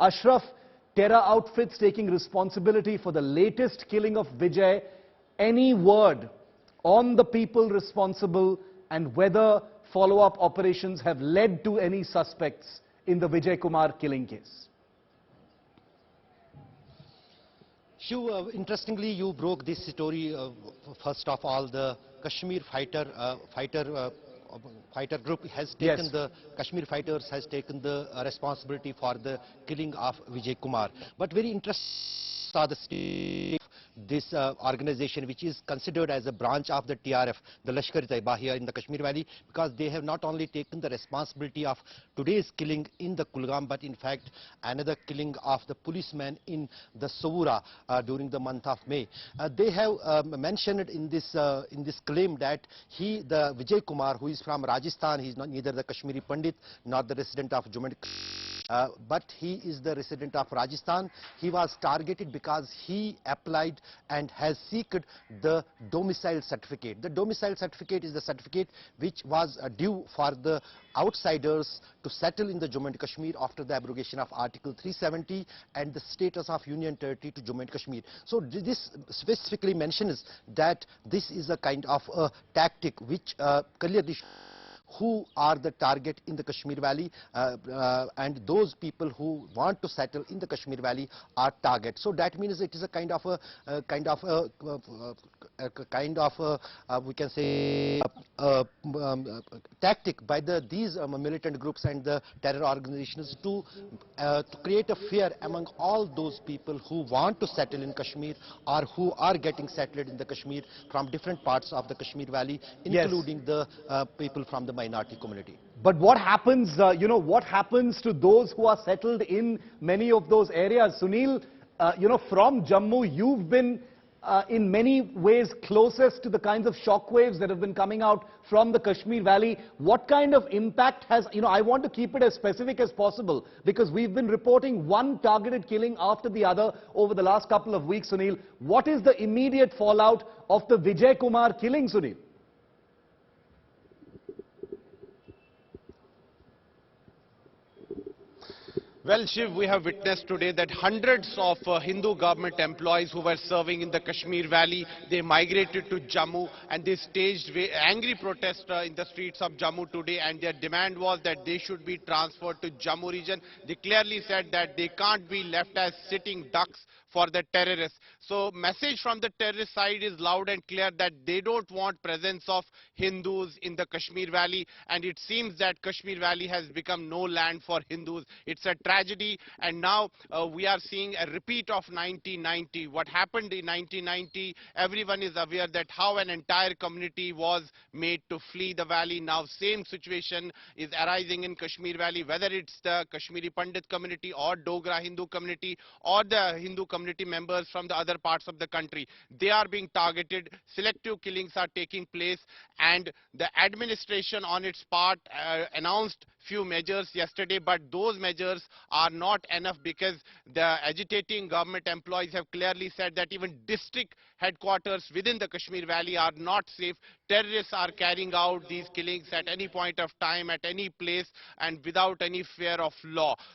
Ashraf terror outfits taking responsibility for the latest killing of Vijay. Any word on the people responsible and whether follow-up operations have led to any suspects in the Vijay Kumar killing case? Shiv, interestingly, you broke this story. First of all, the Kashmir fighter group has taken the Kashmir fighters has taken the responsibility for the killing of Vijay Kumar. But very interesting saw the state this organization, which is considered as a branch of the TRF, the Lashkar-e-Taiba here in the Kashmir Valley, because they have not only taken the responsibility of today's killing in the Kulgam, but in fact another killing of the policeman in the Soura during the month of May. They have mentioned in this claim that the Vijay Kumar, who is from Rajasthan, he is neither the Kashmiri Pandit nor the resident of Jammu Kashmir, but he is the resident of Rajasthan. He was targeted because he applied and has seeked the domicile certificate. The domicile certificate is the certificate which was due for the outsiders to settle in the Jammu and Kashmir after the abrogation of Article 370 and the status of Union Territory to Jammu and Kashmir. So this specifically mentions that this is a kind of a tactic which clearly who are the target in the Kashmir Valley, and those people who want to settle in the Kashmir Valley are target. So that means it is a we can say tactic by these militant groups and the terror organizations to create a fear among all those people who want to settle in Kashmir or who are getting settled in the Kashmir from different parts of the Kashmir Valley, including the people from the minority community. But what happens, what happens to those who are settled in many of those areas? Sunil, from Jammu, you've been in many ways closest to the kinds of shockwaves that have been coming out from the Kashmir Valley. What kind of impact has, I want to keep it as specific as possible because we've been reporting one targeted killing after the other over the last couple of weeks, Sunil. What is the immediate fallout of the Vijay Kumar killing, Sunil? Well, Shiv, we have witnessed today that hundreds of Hindu government employees who were serving in the Kashmir Valley, they migrated to Jammu and they staged angry protest in the streets of Jammu today, and their demand was that they should be transferred to Jammu region. They clearly said that they can't be left as sitting ducks for the terrorists. So message from the terrorist side is loud and clear that they don't want presence of Hindus in the Kashmir Valley, and it seems that Kashmir Valley has become no land for Hindus. It's a tragedy, and now we are seeing a repeat of 1990. What happened in 1990, everyone is aware that how an entire community was made to flee the valley. Now same situation is arising in Kashmir Valley, whether it's the Kashmiri Pandit community or Dogra Hindu community or the Hindu community members from the other parts of the country. They are being targeted, selective killings are taking place, and the administration on its part announced few measures yesterday, but those measures are not enough because the agitating government employees have clearly said that even district headquarters within the Kashmir Valley are not safe. Terrorists are carrying out these killings at any point of time, at any place, and without any fear of law.